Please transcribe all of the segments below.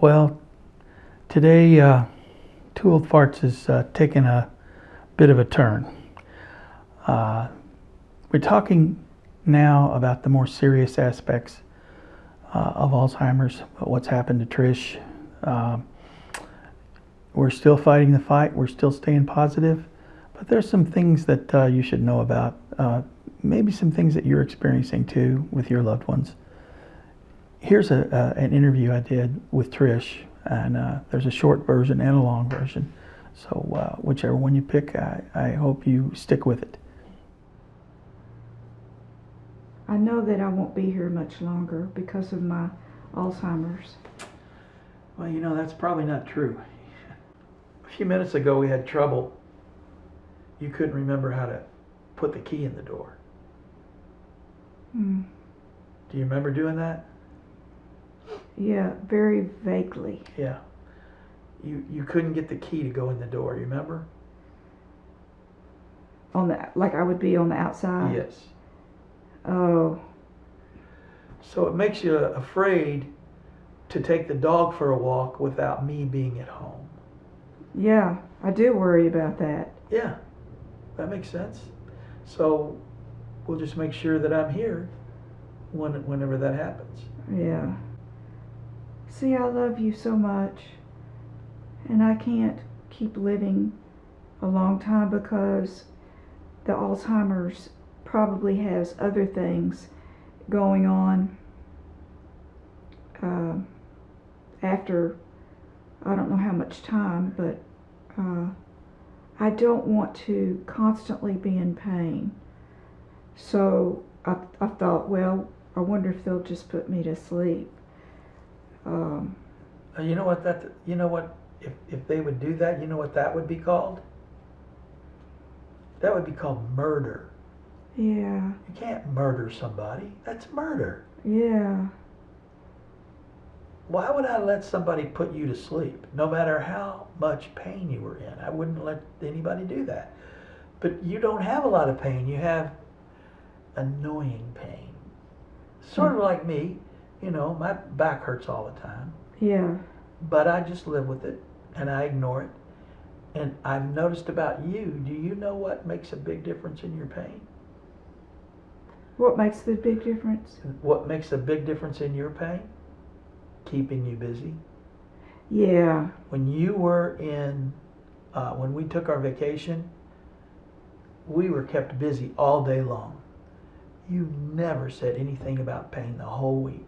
Well, today, Two Old Farts is taking a bit of a turn. We're talking now about the more serious aspects of Alzheimer's, what's happened to Trish. We're still fighting the fight, we're still staying positive, but there's some things that you should know about. Maybe some things that you're experiencing too with your loved ones. Here's an interview I did with Trish, and there's a short version and a long version. So whichever one you pick, I hope you stick with it. I know that I won't be here much longer because of my Alzheimer's. Well, you know, that's probably not true. A few minutes ago we had trouble. You couldn't remember how to put the key in the door. Mm. Do you remember doing that? Yeah, very vaguely. Yeah. You couldn't get the key to go in the door, you remember? Like I would be on the outside? Yes. Oh. So it makes you afraid to take the dog for a walk without me being at home. Yeah, I do worry about that. Yeah, that makes sense. So we'll just make sure that I'm here whenever that happens. Yeah. See, I love you so much, and I can't keep living a long time because the Alzheimer's probably has other things going on after I don't know how much time, but I don't want to constantly be in pain. So I thought, well, I wonder if they'll just put me to sleep. You know what? If they would do that, you know what that would be called? That would be called murder. Yeah. You can't murder somebody. That's murder. Yeah. Why would I let somebody put you to sleep, no matter how much pain you were in? I wouldn't let anybody do that. But you don't have a lot of pain. You have annoying pain. Sort of like me. You know, my back hurts all the time. Yeah. But I just live with it, and I ignore it. And I've noticed about you, do you know what makes a big difference in your pain? What makes the big difference? What makes a big difference in your pain? Keeping you busy. Yeah. When you were when we took our vacation, we were kept busy all day long. You never said anything about pain the whole week.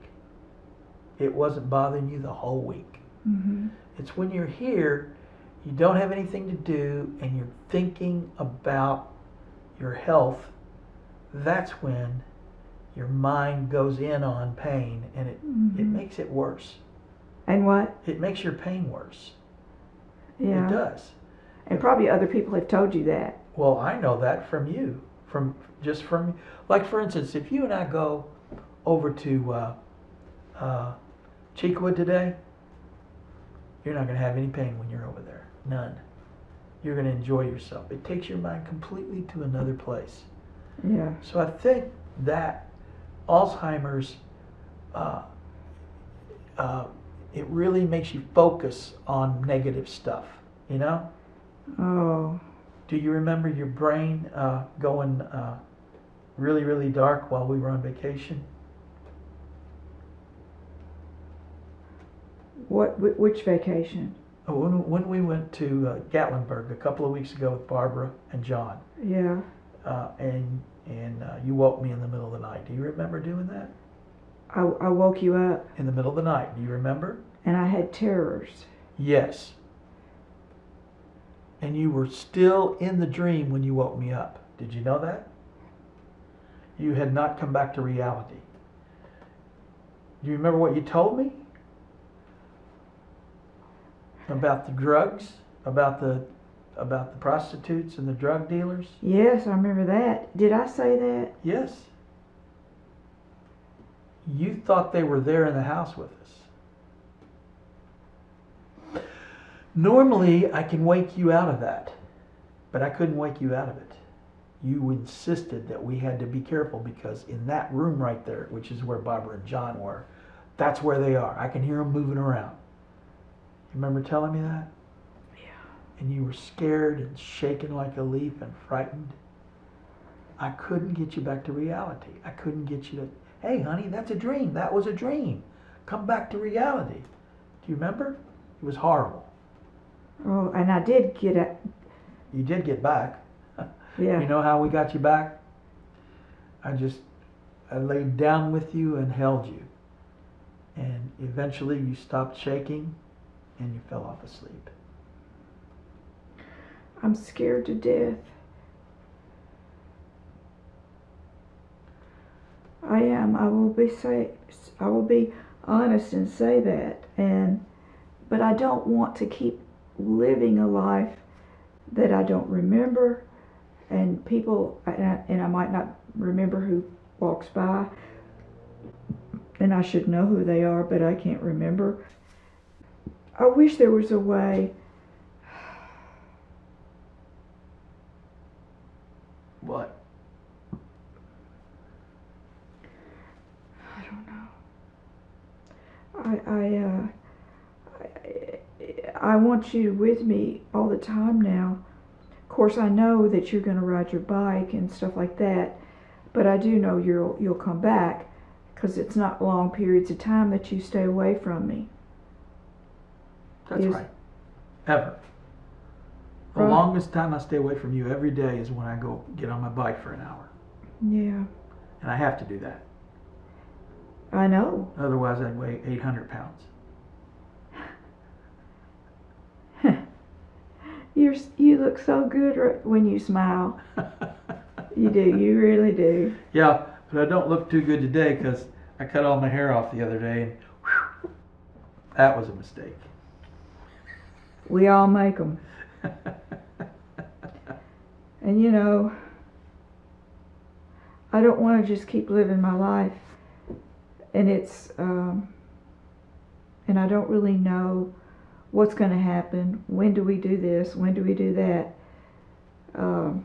It wasn't bothering you the whole week. Mm-hmm. It's when you're here, you don't have anything to do, and you're thinking about your health. That's when your mind goes in on pain, and it makes it worse. And what? It makes your pain worse. Yeah. It does. And probably other people have told you that. Well, I know that from you. Like for instance, if you and I go over to Cheekwood today, you're not going to have any pain when you're over there. None. You're going to enjoy yourself. It takes your mind completely to another place. Yeah. So I think that Alzheimer's, it really makes you focus on negative stuff, you know? Oh. Do you remember your brain going really, really dark while we were on vacation? Which vacation? When we went to Gatlinburg a couple of weeks ago with Barbara and John. Yeah. And you woke me in the middle of the night. Do you remember doing that? I woke you up. In the middle of the night. Do you remember? And I had terrors. Yes. And you were still in the dream when you woke me up. Did you know that? You had not come back to reality. Do you remember what you told me? About the drugs? About the prostitutes and the drug dealers? Yes, I remember that. Did I say that? Yes. You thought they were there in the house with us. Normally, I can wake you out of that, but I couldn't wake you out of it. You insisted that we had to be careful because in that room right there, which is where Barbara and John were, that's where they are. I can hear them moving around. Remember telling me that? Yeah. And you were scared and shaking like a leaf and frightened. I couldn't get you back to reality. I couldn't get you to, hey, honey, that's a dream. That was a dream. Come back to reality. Do you remember? It was horrible. Oh, and I did get it. You did get back. Yeah. You know how we got you back? I laid down with you and held you. And eventually you stopped shaking and you fell off asleep. I'm scared to death. I am. I will be honest and say that. But I don't want to keep living a life that I don't remember, and people, and I might not remember who walks by, and I should know who they are, but I can't remember. I wish there was a way. What? I don't know. I want you with me all the time now. Of course, I know that you're going to ride your bike and stuff like that, but I do know you'll come back, because it's not long periods of time that you stay away from me. That's right. Ever. The Right. longest time I stay away from you every day is when I go get on my bike for an hour. Yeah, And I have to do that. I know. Otherwise I'd weigh 800 pounds. You look so good when you smile. You do. You really do. Yeah, but I don't look too good today because I cut all my hair off the other day, and whew, that was a mistake. We all make them. And you know, I don't want to just keep living my life. And and I don't really know what's going to happen. When do we do this? When do we do that? Are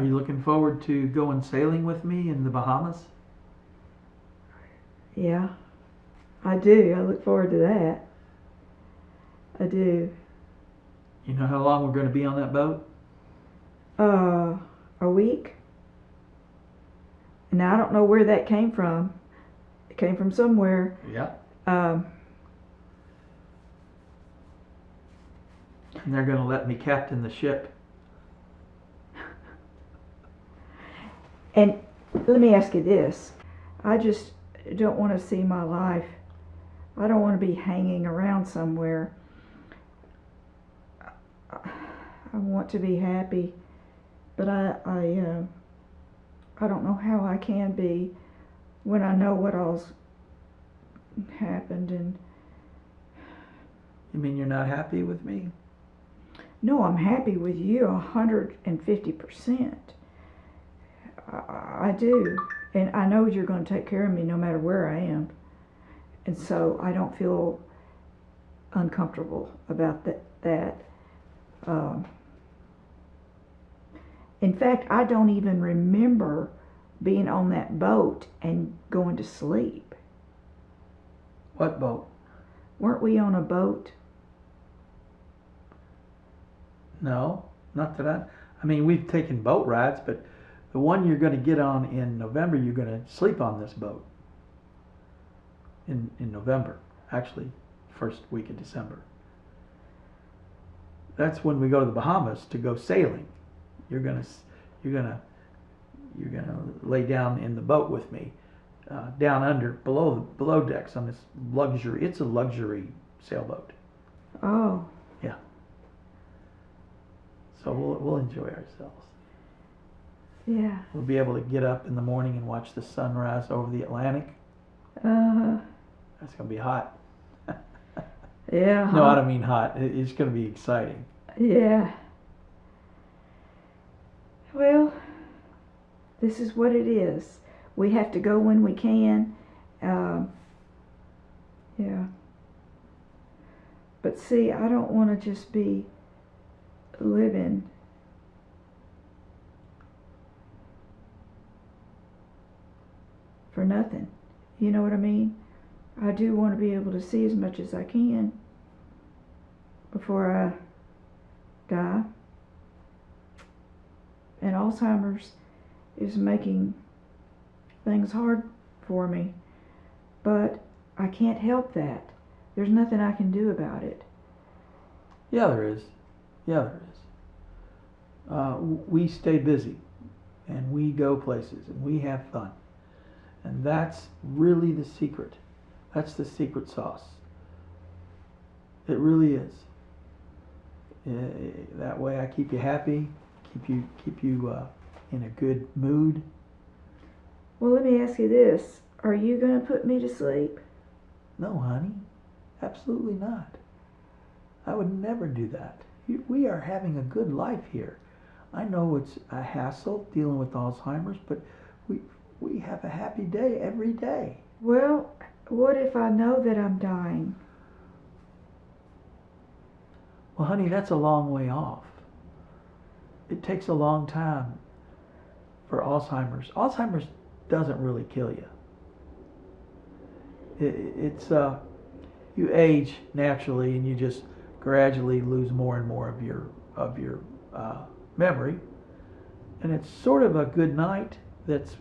you looking forward to going sailing with me in the Bahamas? Yeah, I do. I look forward to that. I do. You know how long we're going to be on that boat? A week. Now I don't know where that came from. It came from somewhere. Yeah. Um, And they're going to let me captain the ship. And let me ask you this. I just don't want to see my life. I don't want to be hanging around somewhere. I want to be happy, but I don't know how I can be when I know what all's happened. And You mean you're not happy with me? no, I'm happy with you 150%. I do, and I know you're going to take care of me no matter where I am, and so I don't feel uncomfortable about that. In fact, I don't even remember being on that boat and going to sleep. What boat? Weren't we on a boat? No, not that I mean, we've taken boat rides, but the one you're going to get on in November, you're going to sleep on this boat. In November, actually, first week of December. That's when we go to the Bahamas to go sailing. You're gonna lay down in the boat with me, down under below decks on this luxury. It's a luxury sailboat. Oh. Yeah. So we'll enjoy ourselves. Yeah. We'll be able to get up in the morning and watch the sunrise over the Atlantic. That's gonna be hot. Yeah. No, I don't mean hot. It's gonna be exciting. Yeah. Well, this is what it is. We have to go when we can. Yeah. But see, I don't want to just be living for nothing. You know what I mean? I do want to be able to see as much as I can before I die. And Alzheimer's is making things hard for me, but I can't help that. There's nothing I can do about it. Yeah, there is. Yeah, there is. We stay busy, and we go places, and we have fun. And that's really the secret. That's the secret sauce. It really is. That way I keep you happy, keep you in a good mood. Well, let me ask you this. Are you going to put me to sleep? No, honey, absolutely not. I would never do that. We are having a good life here. I know it's a hassle dealing with Alzheimer's, but we have a happy day every day. Well, what if I know that I'm dying? Well, honey, that's a long way off. It takes a long time for Alzheimer's. Alzheimer's doesn't really kill you. It's you age naturally, and you just gradually lose more and more of your memory, and it's sort of a good night. That's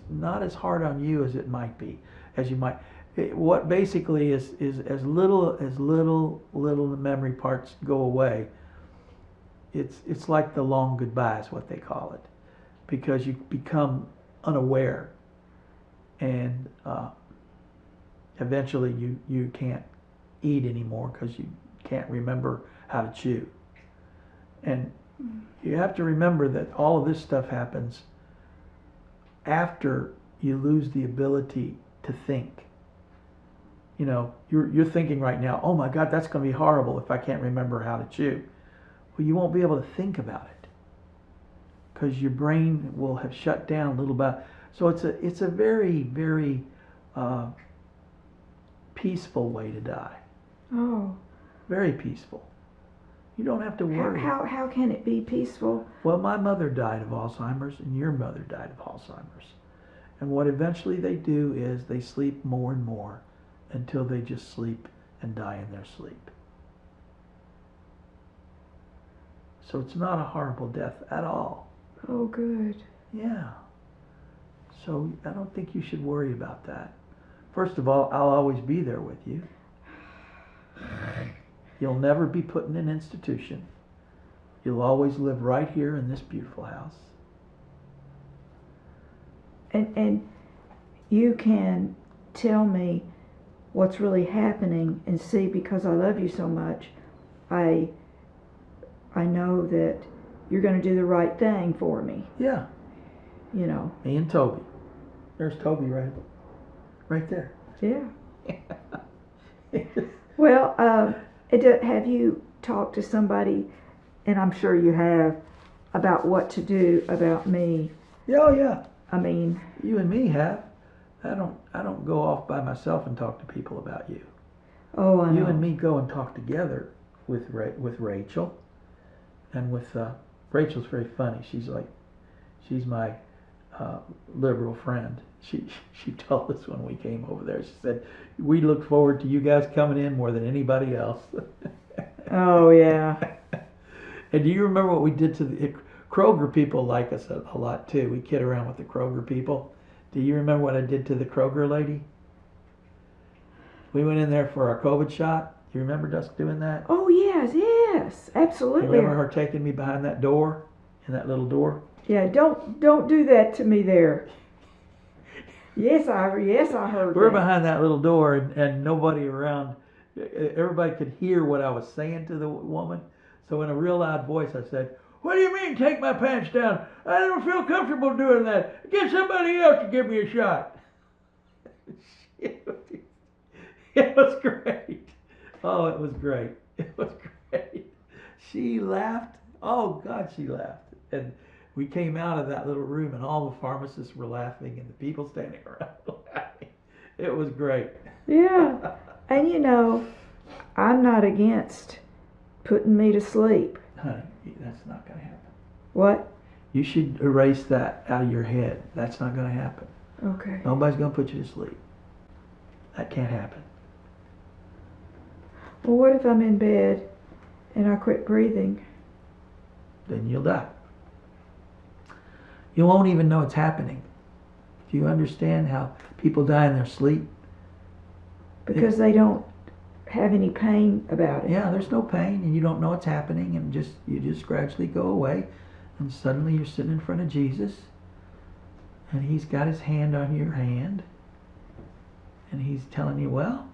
not as hard on you as it might be, as you might. What basically is as little the memory parts go away. It's like the long goodbye is what they call it, because you become unaware, and eventually you can't eat anymore because you can't remember how to chew. And you have to remember that all of this stuff happens after you lose the ability to think. You know, you're thinking right now, oh my God, that's going to be horrible if I can't remember how to chew. Well, you won't be able to think about it because your brain will have shut down a little bit. So it's a very, very peaceful way to die. Oh. Very peaceful. You don't have to worry. How can it be peaceful? Well, my mother died of Alzheimer's, and your mother died of Alzheimer's. And what eventually they do is they sleep more and more until they just sleep and die in their sleep. So it's not a horrible death at all. Oh, good. Yeah. So I don't think you should worry about that. First of all, I'll always be there with you. You'll never be put in an institution. You'll always live right here in this beautiful house. And you can tell me what's really happening and see, because I love you so much, I know that you're going to do the right thing for me. Yeah. You know. Me and Toby. There's Toby right there. Yeah. Well, have you talked to somebody, and I'm sure you have, about what to do about me? Oh yeah. I mean, you and me have. I don't go off by myself and talk to people about you. Oh, I know. You and me go and talk together with Rachel, and with Rachel's very funny. She's my liberal friend. She told us when we came over there. She said, "We look forward to you guys coming in more than anybody else." Oh yeah. And do you remember what we did to the Kroger people? Like us a lot too. We kid around with the Kroger people. Do you remember what I did to the Kroger lady? We went in there for our COVID shot. Do you remember us doing that? Oh yes, absolutely. You remember her taking me behind that door, in that little door? Yeah, don't do that to me there. Yes, I heard. We're behind that little door, and nobody around. Everybody could hear what I was saying to the woman. So in a real loud voice, I said, "What do you mean, take my pants down? I don't feel comfortable doing that. Get somebody else to give me a shot." It was great. Oh, it was great. It was great. She laughed. Oh God, she laughed. And we came out of that little room, and all the pharmacists were laughing, and the people standing around were laughing. It was great. Yeah. And you know, I'm not against putting me to sleep. Honey, that's not going to happen. What? You should erase that out of your head. That's not going to happen. Okay. Nobody's going to put you to sleep. That can't happen. Well, what if I'm in bed and I quit breathing? Then you'll die. You won't even know it's happening. Do you understand how people die in their sleep? Because they don't have any pain about it. Yeah, there's no pain, and you don't know it's happening, and you just gradually go away, and suddenly you're sitting in front of Jesus, and he's got his hand on your hand, and he's telling you, well,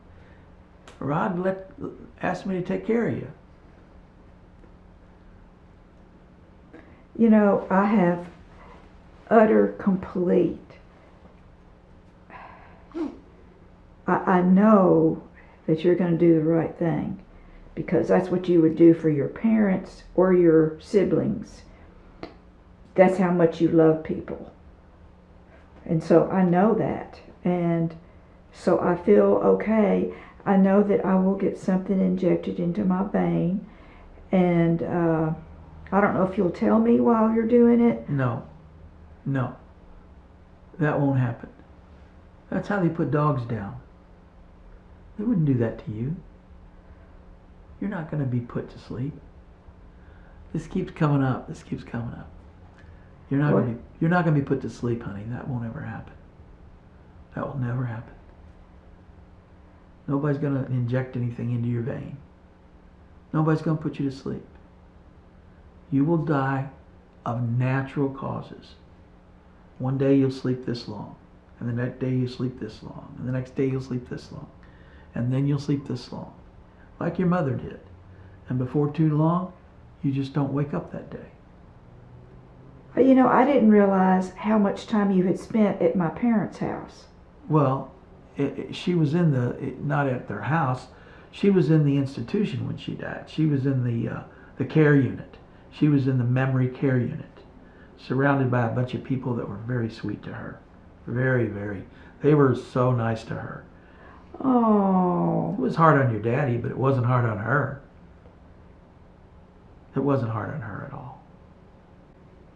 Rod asked me to take care of you. You know, I have utter, complete. I know that you're going to do the right thing because that's what you would do for your parents or your siblings. That's how much you love people. And so I know that. And so I feel okay. I know that I will get something injected into my vein. And I don't know if you'll tell me while you're doing it. No. That won't happen. That's how they put dogs down. They wouldn't do that to you. You're not going to be put to sleep. This keeps coming up. You're not going to be put to sleep, honey. That won't ever happen. That will never happen. Nobody's going to inject anything into your vein. Nobody's going to put you to sleep. You will die of natural causes. One day you'll sleep this long, and the next day you'll sleep this long, and the next day you'll sleep this long, and then you'll sleep this long, like your mother did. And before too long, you just don't wake up that day. You know, I didn't realize how much time you had spent at my parents' house. Well, she was not at their house. She was in the institution when she died. She was in the care unit. She was in the memory care unit, surrounded by a bunch of people that were very sweet to her. Very, very. They were so nice to her. Oh. It was hard on your daddy, but it wasn't hard on her. It wasn't hard on her at all.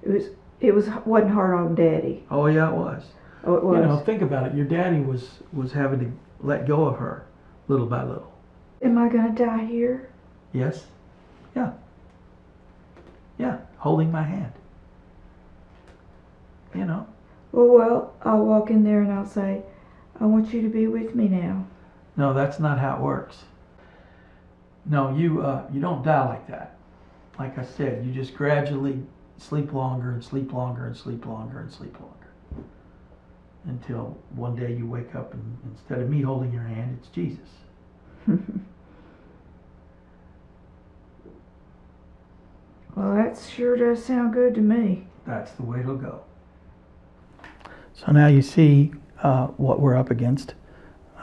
It wasn't hard on Daddy. Oh yeah, it was. Oh, it was. You know, think about it. Your daddy was having to let go of her little by little. Am I gonna die here? Yes. Yeah, holding my hand. You know. Well, I'll walk in there and I'll say, I want you to be with me now. No, that's not how it works. No, you don't die like that. Like I said, you just gradually sleep longer and sleep longer and sleep longer and sleep longer. Until one day you wake up and instead of me holding your hand, it's Jesus. Well, that sure does sound good to me. That's the way it'll go. So now you see what we're up against.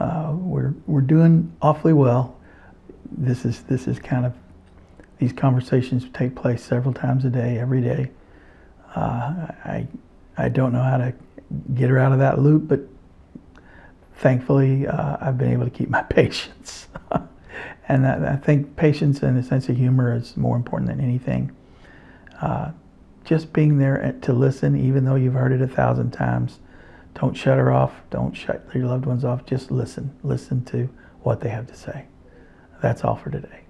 We're doing awfully well. This is kind of, these conversations take place several times a day, every day. I don't know how to get her out of that loop, but thankfully I've been able to keep my patience. And I think patience and a sense of humor is more important than anything. Just being there to listen, even though you've heard it 1,000 times. Don't shut her off. Don't shut your loved ones off. Just listen. Listen to what they have to say. That's all for today.